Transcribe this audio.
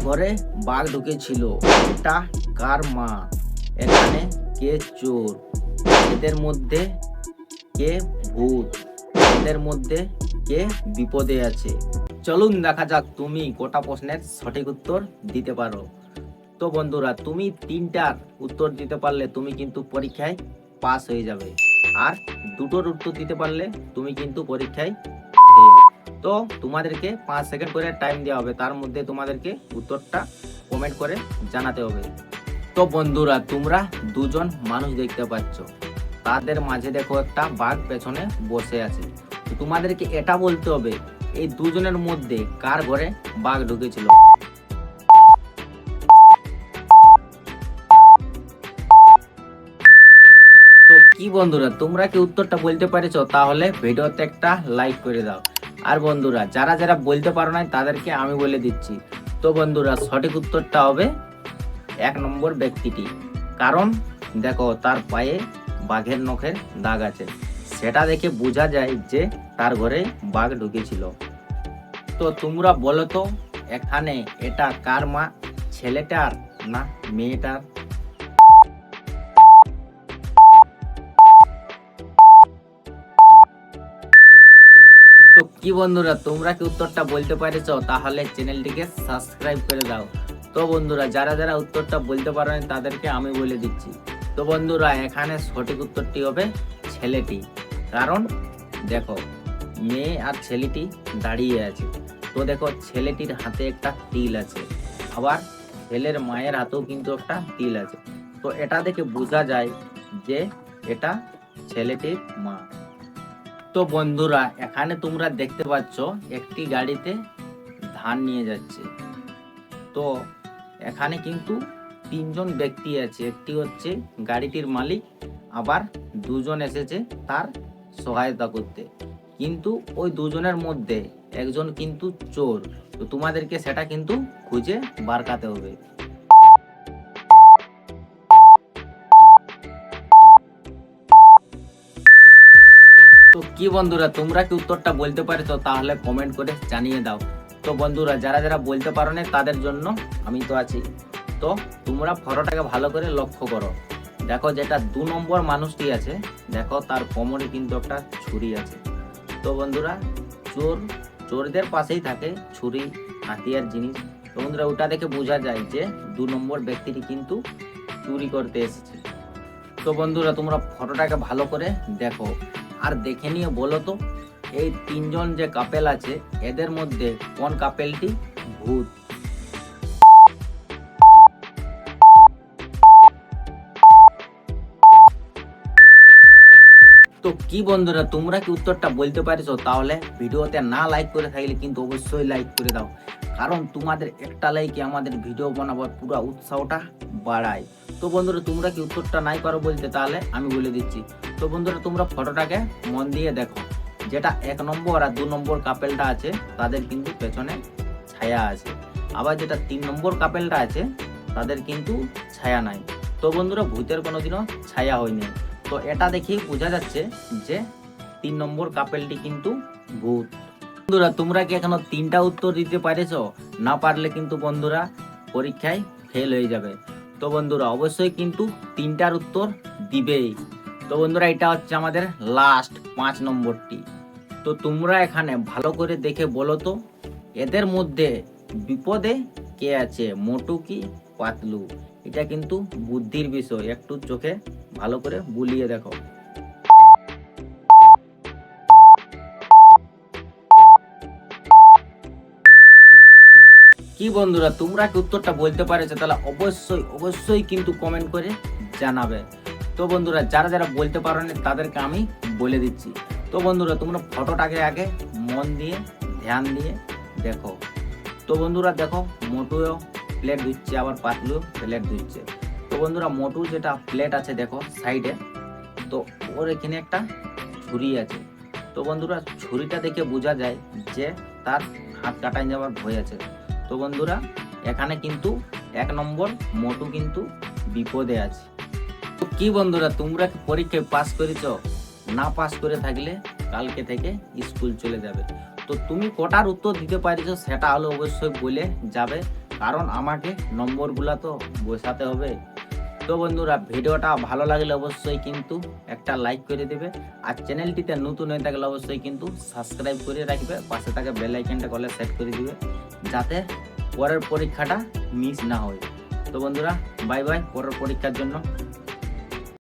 ঘরে বাঘ ঢুকেছিল? এটা কার মা? এখানে কে চোর? এদের মধ্যে কে ভূত? এদের মধ্যে কে বিপদে আছে? চলুন দেখা যাক তুমি কটা প্রশ্নের সঠিক উত্তর দিতে পারো। তো বন্ধুরা, তুমি তিনটার উত্তর দিতে পারলে তুমি কিন্তু পরীক্ষায় পাস হয়ে যাবে, আর দুটোর উত্তর দিতে পারলে তুমি কিন্তু পরীক্ষায় ফেল। তো তোমাদেরকে 5 সেকেন্ড করে টাইম দেওয়া হবে, তার মধ্যে তোমাদেরকে উত্তরটা কমেন্ট করে জানাতে হবে। তো বন্ধুরা, তোমরা দুজন মানুষ দেখতে পাচ্ছ, তাদের মাঝে দেখো একটা বাঘ পেছনে বসে আছে। তো তোমাদেরকে এটা বলতে হবে এই দুজনের মধ্যে কার ঘরে বাঘ ঢুকেছিল। তো কি বন্ধুরা, তোমরা কি উত্তরটা বলতে পেরেছো? তাহলে ভিডিওতে একটা লাইক করে দাও। আর বন্ধুরা, যারা যারা বলতে পারো না তাদেরকে আমি বলে দিচ্ছি। তো বন্ধুরা, সঠিক উত্তরটা হবে 1 নম্বর ব্যক্তিটি। কারণ দেখো, তার পায়ে বাঘের নখের দাগ আছে, সেটা দেখে বোঝা যায় যে তার ঘরে বাঘ ঢুকেছিল। তো তোমরা বলো তো, এখানে এটা কার মা? ছেলেটার না মেয়েটার? তো কি বন্ধুরা, তোমরা কি উত্তরটা বলতে পেরেছো? তাহলে চ্যানেলটিকে সাবস্ক্রাইব করে দাও। তো বন্ধুরা, যারা যারা উত্তরটা বলতে পারেন তাদেরকে আমি বলে দিচ্ছি। তো বন্ধুরা, এখানে সঠিক উত্তরটি হবে ছেলেটি। কারণ দেখো, মেয়ে আর ছেলেটি দাঁড়িয়ে আছে। তো দেখো, ছেলেটির হাতে একটা তিল আছে, আবার ছেলের মায়ের হাতেও কিন্তু একটা তিল আছে। তো এটা দেখে বোঝা যায় যে এটা ছেলেটির মা। তো বন্ধুরা, এখানে তোমরা দেখতে পাচ্ছ একটি গাড়িতে ধান নিয়ে যাচ্ছে। তো এখানে কিন্তু তিনজন ব্যক্তি আছে, একটি হচ্ছে গাড়িটির মালিক, আবার দুজন এসেছে তার সহায়তা করতে। কিন্তু ওই দুজনের মধ্যে একজন কিন্তু চোর। তো তোমাদেরকে সেটা কিন্তু খুঁজে বার করতে হবে। তো কি বন্ধুরা, তোমরা কি উত্তরটা বলতে পারছো? তাহলে কমেন্ট করে জানিয়ে দাও। তো বন্ধুরা, যারা যারা বলতে পারো না তাদের জন্য আমি তো আছি। তো তোমরা ফটোটাকে ভালো করে লক্ষ্য করো। দেখো, যেটা 2 নম্বর মানুষটি আছে, দেখো তার কোমরে কিন্তু একটা ছুরি আছে। তো বন্ধুরা, চোরদের পাশেই থাকে ছুরি, হাতিয়ার জিনিস। তো বন্ধুরা, ওটা দেখে বোঝা যায় যে 2 নম্বর ব্যক্তিটি কিন্তু চুরি করতে এসেছে। তো বন্ধুরা, তোমরা ফটোটাকে ভালো করে দেখো, আর দেখে নিয়ে বলো তো, এই তিনজন যে কাপেল আছে এদের মধ্যে কোন কাপেলটি ভূত? তো কি বন্ধুরা, তোমরা কি উত্তরটা বলতে পারছো? তাহলে ভিডিওতে না লাইক করে থাকলে কিন্তু অবশ্যই লাইক করে দাও, কারণ তোমাদের একটা লাইকে আমাদের ভিডিও বানাবার পুরো উৎসাহটা বাড়ায়। তো বন্ধুরা, তোমরা কি উত্তরটা নাই পারো বলতে? তাহলে আমি বলে দিচ্ছি। তো বন্ধুরা, তোমরা ফটোটাকে মন দিয়ে দেখো, যেটা 1 নম্বর আর 2 নম্বর কাপেলটা আছে তাদের কিন্তু পেছনে ছায়া আছে, আবার যেটা 3 নম্বর কাপেলটা আছে তাদের কিন্তু ছায়া নাই। তো বন্ধুরা, ভূতের কোনোদিনও ছায়া হয়নি। তো এটা দেখেই বোঝা যাচ্ছে যে 3 নম্বর কাপেলটি কিন্তু ভূত। বন্ধুরা, তোমরা কি এখনো 3টা উত্তর দিতে পারেছো? না পারলে কিন্তু বন্ধুরা পরীক্ষায় ফেল হয়ে যাবে। তো বন্ধুরা, অবশ্যই কিন্তু 3টার উত্তর দিবেই। তো বন্ধুরা, এটা হচ্ছে আমাদের লাস্ট 5 নম্বরটি। তো তোমরা এখানে ভালো করে দেখে বলো তো, এদের মধ্যে বিপদে কে আছে, মোটু কি পাতলু? এটা কিন্তু বুদ্ধির বিষয়, একটু চোখে ভালো করে বুলিয়ে দেখো। কি বন্ধুরা, তোমরা কি উত্তরটা বলতে পারছো? তাহলে অবশ্যই অবশ্যই কিন্তু কমেন্ট করে জানাবে। তো বন্ধুরা, যারা যারা বলতে পারো না তাদেরকে আমি বলে দিচ্ছি। তো বন্ধুরা, তোমরা ফটোটাকে আগে মন দিয়ে ধ্যান দিয়ে দেখো। তো বন্ধুরা দেখো, মোটুও প্লেট ধুচ্ছে, আবার পাতলু প্লেট ধুচ্ছে। তো বন্ধুরা, মোটু যেটা প্লেট আছে দেখো সাইডে, তো ওর এখানে একটা ছুরি আছে। তো বন্ধুরা, ছুরিটা দেখে বোঝা যায় যে তার হাত কাটাই যাওয়ার ভয় আছে। তো বন্ধুরা, এখানে কিন্তু 1 নম্বর মোটু কিন্তু বিপদে আছে। তো কি বন্ধুরা, তোমরা কি পরীক্ষায় পাস করেছো? না পাস করে থাকলে কালকে থেকে স্কুল চলে যাবে। তো তুমি কটার উত্তর দিতে পারছো সেটা হলো অবশ্যই বলে যাবে। কারণ আমাকে নম্বরগুলা তো বসাতে হবে। তো বন্ধুরা, ভিডিওটা ভালো লাগলে অবশ্যই কিন্তু একটা লাইক করে দেবে, আর চ্যানেলটিতে নতুন হয়ে থাকলে অবশ্যই কিন্তু সাবস্ক্রাইব করে রাখবে, পাশে থাকা বেল আইকনটা কলে সেট করে দিবে, যাতে পরের পরীক্ষাটা মিস না হয়। তো বন্ধুরা, বাই বাই পরের পরীক্ষার জন্য।